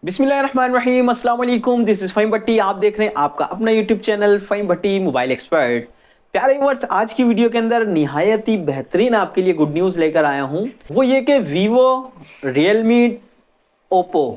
बिस्मिल्लाहिर्रहमानिर्रहीम, अस्सलाम वालेकुम। दिस इज फ़हीम भट्टी। आप देख रहे हैं आपका अपना यूट्यूब चैनल फ़हीम भट्टी मोबाइल एक्सपर्ट। प्यारे व्यूअर्स, आज की वीडियो के अंदर निहायत ही बेहतरीन आपके लिए गुड न्यूज़ लेकर आया हूं। वो ये कि वीवो, रियलमी, ओप्पो,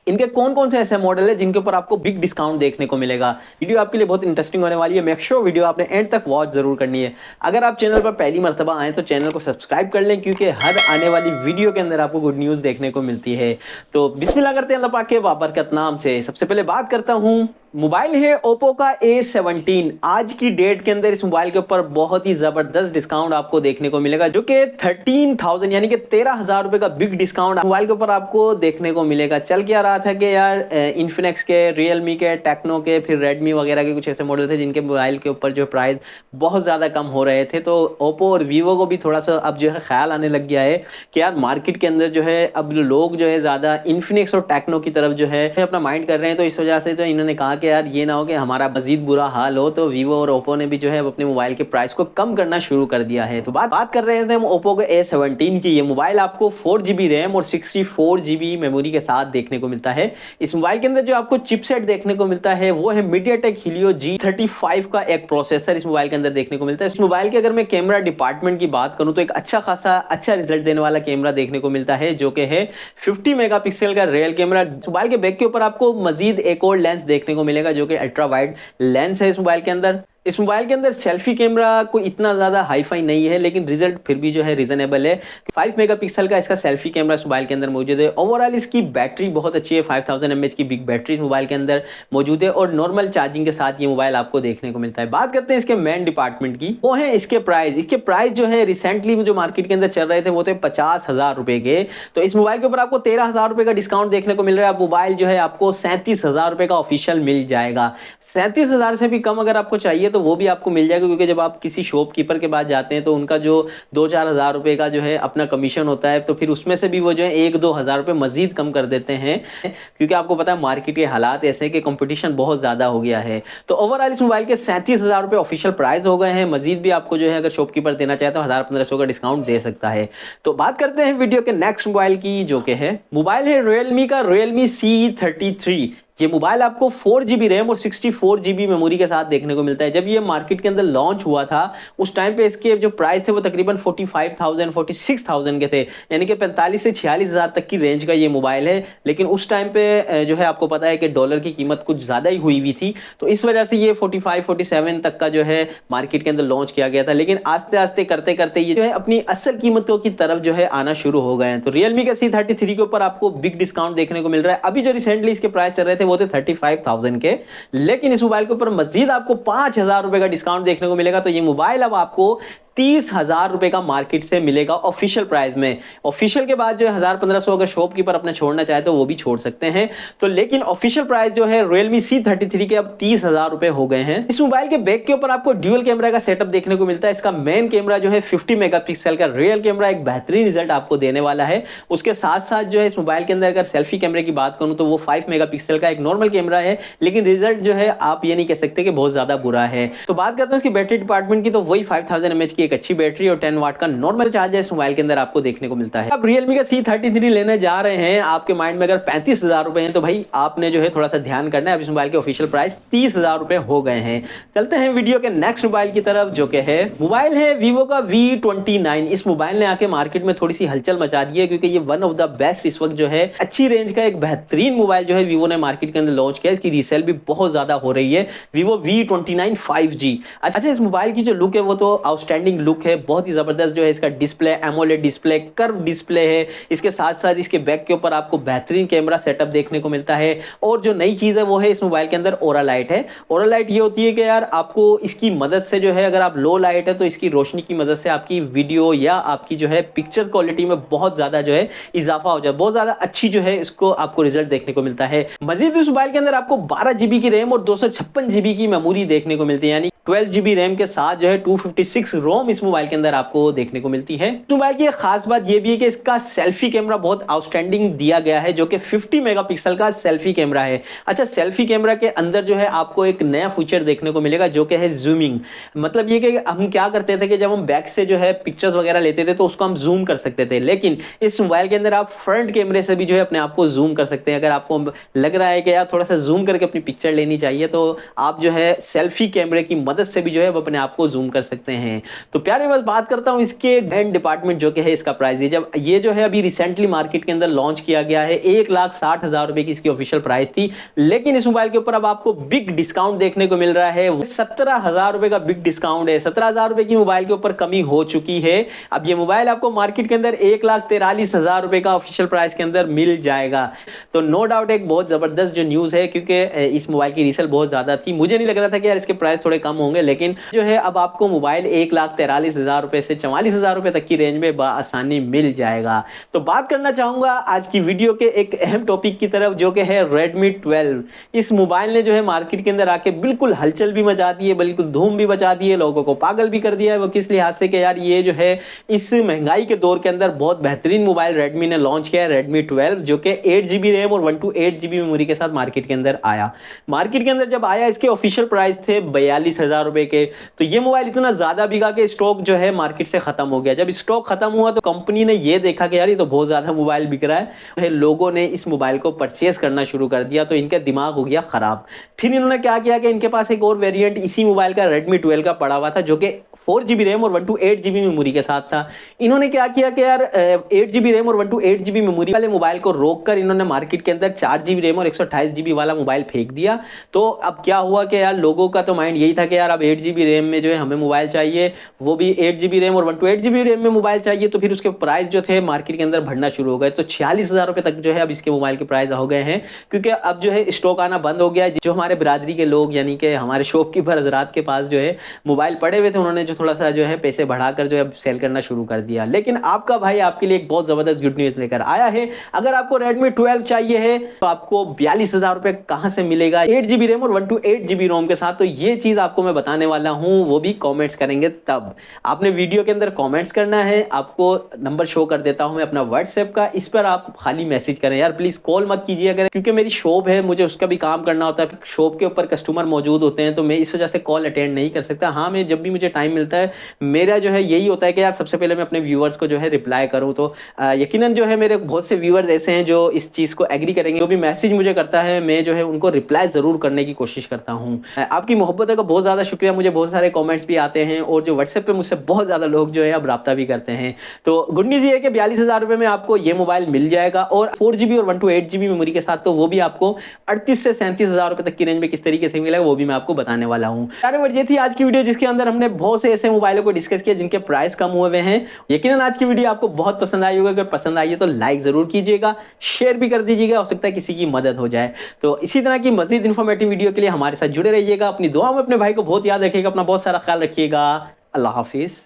इनके कौन कौन से ऐसे मॉडल है जिनके ऊपर आपको बिग डिस्काउंट देखने को मिलेगा। वीडियो आपके लिए बहुत इंटरेस्टिंग होने वाली है। मेक श्योर वीडियो आपने एंड तक वॉच जरूर करनी है। अगर आप चैनल पर पहली मर्तबा आए तो चैनल को सब्सक्राइब कर लें, क्योंकि हर आने वाली वीडियो के अंदर आपको गुड न्यूज़ देखने को मिलती है। तो बिस्मिल्लाह करते हैं अल्लाह पाक के बाबरकत नाम से। सबसे पहले बात करता हूँ, मोबाइल है ओप्पो का A17। आज की डेट के अंदर इस मोबाइल के ऊपर बहुत ही जबरदस्त डिस्काउंट आपको देखने को मिलेगा, जो कि 13,000 यानी कि 13,000 रुपए का बिग डिस्काउंट मोबाइल के ऊपर आपको देखने को मिलेगा। चल क्या रहा था कि यार इन्फिनिक्स के, रियलमी के, टेक्नो के, फिर रेडमी वगैरह के कुछ ऐसे मॉडल थे जिनके मोबाइल के ऊपर जो प्राइस बहुत ज्यादा कम हो रहे थे। तो ओप्पो और वीवो को भी थोड़ा सा अब जो है ख्याल आने लग गया है कि यार मार्केट के अंदर जो है अब लोग जो है ज्यादा इन्फिनिक्स और टेक्नो की तरफ जो है अपना माइंड कर रहे हैं। तो इस वजह से तो इन्होंने कहा कि यार ये ना हो कि हमारा मजीद बुरा हाल हो, तो वीवो और ओप्पो ने भी जो है अपने मोबाइल के प्राइस को कम करना शुरू कर दिया है। तो बात कर रहे थे हम ओप्पो के A17 की। ये मोबाइल आपको 4GB रैम और 64GB मेमोरी के साथ देखने को मिलता है। इस मोबाइल के अंदर जो आपको चिपसेट देखने को मिलता है वो है मीडियाटेक हीलियो G35 का एक प्रोसेसर इस मोबाइल के अंदर देखने को मिलता है। इस मोबाइल के अगर मैं कैमरा डिपार्टमेंट की बात करूं तो एक अच्छा रिजल्ट देने वाला कैमरा देखने को मिलता है, जो कि है 50 मेगापिक्सल का रियल कैमरा। मोबाइल के बैक के ऊपर आपको मजीद एक और लेंस देखने को मिलेगा, जो कि अल्ट्रा वाइड लेंस है इस मोबाइल के अंदर। इस मोबाइल के अंदर सेल्फी कैमरा कोई इतना ज्यादा हाईफाई नहीं है, लेकिन रिजल्ट फिर भी जो है रीजनेबल है। 5 मेगापिक्सल का इसका सेल्फी कैमरा इस मोबाइल के अंदर मौजूद है। ओवरऑल इसकी बैटरी बहुत अच्छी है, 5000 mAh की बिग बैटरी इस मोबाइल के अंदर मौजूद है और नॉर्मल चार्जिंग के साथ ये मोबाइल आपको देखने को मिलता है। बात करते हैं इसके मेन डिपार्टमेंट की, वो है इसके प्राइस। इसके प्राइस जो है रिसेंटली जो मार्केट के अंदर चल रहे थे वो थे 50,000 रुपए के। तो इस मोबाइल के ऊपर आपको 13,000 रुपए का डिस्काउंट देखने को मिल रहा है। मोबाइल जो है आपको 37,000 रुपए का ऑफिशियल मिल जाएगा। 37,000 से भी कम अगर आपको चाहिए तो वो भी आपको मिल जाएगा, क्योंकि जब आप किसी शॉपकीपर के पास जाते हैं तो उनका जो 2-4 हजार रुपए का जो है अपना कमीशन होता है, तो फिर उसमें से भी वो जो है 1-2 हजार रुपए मजीद कम कर देते हैं, क्योंकि आपको पता है मार्केट के हालात ऐसे हैं कि कंपटीशन बहुत ज्यादा हो गया है। तो ओवरऑल इस मोबाइल के 37,000 रुपए ऑफिशियल प्राइस हो गए हैं। मजीद भी आपको जो है अगर शॉपकीपर देना चाहे तो 1,000-1,500 का डिस्काउंट दे सकता है। तो बात करते हैं वीडियो के नेक्स्ट मोबाइल की, जो कि है मोबाइल है रियलमी का रियलमी C33। ये मोबाइल आपको 4GB रैम और 64GB मेमोरी के साथ देखने को मिलता है। जब ये मार्केट के अंदर लॉन्च हुआ था उस टाइम पे इसके जो प्राइस थे वो तकरीबन 45,000 46,000 के थे, यानी कि 45 से 46,000 तक की रेंज का ये मोबाइल है। लेकिन उस टाइम पे जो है आपको पता है कि डॉलर की कीमत कुछ ज़्यादा ही हुई हुई थी, तो इस वजह से ये 45-47 तक का जो है मार्केट के अंदर लॉन्च किया गया था। लेकिन आस्ते आस्ते करते करते ये जो है अपनी असल कीमतों की तरफ जो है आना शुरू हो गए हैं। तो रियलमी के C33 के ऊपर आपको बिग डिस्काउंट देखने को मिल रहा है। अभी जो रिसेंटली इसके प्राइस चल रहे थे वो थे 35,000 के, लेकिन इस मोबाइल के ऊपर मजीद आपको 5,000 रुपए का डिस्काउंट देखने को मिलेगा। तो ये मोबाइल अब आपको 30,000 रुपए का मार्केट से मिलेगा ऑफिशियल प्राइस में। ऑफिशियल के बाद जो है 1,000-1,500 अगर शॉपकीपर अपने छोड़ना चाहे तो वो भी छोड़ सकते हैं। तो लेकिन ऑफिशियल प्राइस जो है रियलमी C33 के अब 30,000 रुपए हो गए हैं। इस मोबाइल के बैक के ऊपर आपको ड्यूल कैमरा का सेटअप देखने को मिलता है। इसका मेन कैमरा जो है 50 मेगापिक्सल का रियल कैमरा एक बेहतरीन रिजल्ट आपको देने वाला है। उसके साथ साथ जो है इस मोबाइल के अंदर अगर सेल्फी कैमरे की बात करूं तो वो 5 मेगापिक्सल का एक नॉर्मल कैमरा है, लेकिन रिजल्ट जो है आप ये नहीं कह सकते कि बहुत ज्यादा बुरा है। तो बात करते हैं इसकी बैटरी डिपार्टमेंट की, तो वही 5000 mAh की एक अच्छी बैटरी और 10 वाट का नॉर्मल चार्जर इस मोबाइल के अंदर आपको देखने को मिलता है। आप रियलमी का C33 लेने जा रहे हैं, आपके माइंड में अगर 35,000 रुपए हैं तो भाई आपने जो है थोड़ा सा ध्यान करना है। अब इस मोबाइल के ऑफिशियल प्राइस 30,000 रुपए हो गए हैं। चलते हैं वीडियो के नेक्स्ट मोबाइल की तरफ, जो कि है मोबाइल है वीवो का V29। इस मोबाइल ने आके मार्केट में थोड़ी सी हलचल मचा दी है, क्योंकि ये वन ऑफ द बेस्ट इस वक्त जो है अच्छी रेंज का एक बेहतरीन मोबाइल जो है वीवो ने मार्केट के अंदर लॉन्च किया। इसकी रीसेल भी बहुत ज्यादा हो रही है। Vivo V29 5G। अच्छा, इस मोबाइल की जो लुक है वो तो आउटस्टैंडिंग लुक है, बहुत ही जबरदस्त जो है इसका display, AMOLED display, curve display है। इसके साथ साथ इसके बैक के ऊपर आपको बेहतरीन कैमरा सेटअप देखने को मिलता है। और जो नई चीज है वो है इस मोबाइल के अंदर ओरा लाइट है। ओरा लाइट ये होती है कि यार आपको इसकी मदद से जो है अगर आप लो लाइट है तो इसकी रोशनी की मदद से आपकी वीडियो या आपकी जो है पिक्चर क्वालिटी में बहुत ज्यादा जो है इजाफा हो जाए, बहुत ज्यादा अच्छी जो है इसको आपको रिजल्ट देखने को मिलता है। मजीद इस मोबाइल के अंदर आपको 12GB की रैम और 256GB की मेमोरी देखने को मिलती है, यानी 12 GB रैम के साथ जो है 256 रोम इस मोबाइल के अंदर आपको देखने को मिलती है। इस मोबाइल की एक खास बात यह भी है कि इसका सेल्फी कैमरा बहुत आउटस्टैंडिंग दिया गया है, जो कि 50 मेगापिक्सल का सेल्फी कैमरा है। अच्छा, सेल्फी कैमरा के अंदर जो है आपको एक नया फीचर देखने को मिलेगा जो कि है जूमिंग। मतलब ये कि हम क्या करते थे कि जब हम बैक से जो है पिक्चर्स वगैरह लेते थे तो उसको हम जूम कर सकते थे, लेकिन इस मोबाइल के अंदर आप फ्रंट कैमरे से भी जो है अपने आप को जूम कर सकते हैं। अगर आपको लग रहा है कि यार थोड़ा सा जूम करके अपनी पिक्चर लेनी चाहिए तो आप जो है सेल्फी कैमरे की मदद से भी जो है वो अपने आप को जूम कर सकते हैं। तो प्यारे बस बात करता हूं इसके एंड डिपार्टमेंट जो कि है इसका प्राइस है। जब ये जो है अभी रिसेंटली मार्केट के अंदर लॉन्च किया गया है, 1,60,000 रुपए की इसकी ऑफिशियल प्राइस थी, लेकिन इस मोबाइल के ऊपर अब आपको बिग डिस्काउंट देखने को मिल रहा है। 17,000 रुपए का बिग डिस्काउंट है। 17,000 रुपए की मोबाइल के ऊपर कमी हो चुकी है। अब ये मोबाइल आपको मार्केट के अंदर 1,43,000 रुपए का ऑफिशियल प्राइस के अंदर मिल जाएगा। तो नो डाउट एक बहुत जबरदस्त जो न्यूज है, क्योंकि इस मोबाइल की रीसेल बहुत ज्यादा थी। मुझे नहीं लग रहा था कि यार इसके प्राइस थोड़े कम होंगे, लेकिन जो है अब आपको मोबाइल 1,43,000 रुपए से 44,000 रुपए तक की रेंज में आसानी मिल जाएगा। तो बात करना चाहूंगा आज की वीडियो के एक अहम टॉपिक की तरफ, जो कि है Redmi 12। इस मोबाइल ने जो है मार्केट के अंदर आके बिल्कुल हलचल भी मचा दी है, बिल्कुल धूम भी मचा दी है, लोगों को पागल भी कर दिया है। वो किस लिहाज से कि यार ये जो है इस महंगाई के दौर के अंदर बहुत बेहतरीन मोबाइल Redmi ने लॉन्च किया है, Redmi 12, जो कि 8 GB रैम और 128 GB मेमोरी के साथ मार्केट के अंदर आया। मार्केट के अंदर जब आया इसके ऑफिशियल प्राइस थे 42,000 रुपए के। तो ये मोबाइल इतना ज्यादा बिका कि स्टॉक जो है मार्केट से खत्म हो गया। जब स्टॉक खत्म हुआ तो कंपनी ने ये देखा कि यार ये तो बहुत ज्यादा मोबाइल बिक रहा है, लोगों ने इस मोबाइल को परचेस करना शुरू कर दिया, तो इनका दिमाग हो गया खराब। फिर इन्होंने क्या किया कि इनके पास एक और वेरिएंट इसी मोबाइल का Redmi 12 का पड़ा हुआ था, जो कि 4 GB रैम और 128 GB मेमोरी के साथ था। इन्होंने क्या किया कि यार 8 GB रैम और 128 GB मेमोरी वाले मोबाइल को रोककर इन्होंने मार्केट के अंदर 4 GB रैम और 128 GB वाला मोबाइल फेंक दिया। तो अब क्या हुआ कि यार लोगों का तो माइंड यही था कि यार अब 8 GB रैम में जो है हमें मोबाइल चाहिए, वो भी 8 GB रैम और 128 GB रैम में मोबाइल चाहिए। तो फिर उसके प्राइस जो थे मार्केट के अंदर बढ़ना शुरू हो गए। तो 46,000 रुपए तक जो है अब इसके मोबाइल के प्राइस हो गए हैं, क्योंकि अब जो है स्टॉक आना बंद हो गया है। जो हमारे बिरादरी के लोग यानी कि हमारे शॉपकीपर हजरात के पास जो है मोबाइल पड़े हुए थे, उन्होंने जो थोड़ा सा जो है पैसे बढ़ाकर जो है सेल करना शुरू कर दिया। लेकिन आपका भाई आपके लिए एक बहुत जबरदस्त गुड न्यूज लेकर आया है। अगर आपको Redmi 12 चाहिए है तो आपको 42,000 रुपए कहां से मिलेगा 8 GB रैम और 128 GB रोम के साथ, तो ये चीज आपको मैं बताने वाला हूं, वो भी कमेंट्स करेंगे तब। आपने वीडियो के अंदर कमेंट्स करना है, आपको नंबर शो कर देता हूं मैं अपना WhatsApp का, इस पर आप खाली मैसेज करें। यार प्लीज कॉल मत कीजिए अगर, क्योंकि मेरी शॉप है, मुझे उसका भी काम करना होता है, शॉप के ऊपर कस्टमर मौजूद होते हैं, तो मैं इस वजह से कॉल अटेंड नहीं कर सकता। हाँ, मैं जब भी मुझे टाइम मिलता है मेरा जो है यही होता है कि यार सबसे पहले मैं अपने व्यूअर्स को जो है रिप्लाई करूं। तो यकीनन जो है मेरे बहुत से व्यूअर्स ऐसे हैं जो इस चीज को एग्री करेंगे। जो भी मैसेज मुझे करता है मैं जो है उनको रिप्लाई जरूर करने की कोशिश करता हूं। आपकी मोहब्बतों का बहुत ज्यादा शुक्रिया। मुझे बहुत सारे कमेंट्स भी आते हैं और जो WhatsApp पे मुझसे बहुत ज्यादा लोग जो है अब राब्ता भी करते हैं। तो गुड न्यूज ये है कि 42,000 रुपए में आपको ये मोबाइल मिल जाएगा, और 4 GB और 128 GB मेमोरी के साथ, तो वो भी आपको 38 से 37,000 रुपए तक की रेंज में किस तरीके से मिलेगा वो भी मैं आपको बताने वाला हूं। ये थी आज की वीडियो, जिसके अंदर हमने बहुत से ऐसे मोबाइलों को डिस्कस किया जिनके प्राइस कम हुए हैं। यकीनन आज की वीडियो आपको बहुत पसंद आई होगी। अगर पसंद आई है तो लाइक जरूर कीजिएगा, शेयर भी कर दीजिएगा, हो सकता है किसी की मदद हो जाए। तो इसी तरह की मजीद इंफॉर्मेटिव वीडियो के लिए हमारे साथ जुड़े रहिएगा। अपनी दुआ में अपने भाई को बहुत याद रखिएगा, अपना बहुत सारा ख्याल रखिएगा। अल्लाह हाफिज।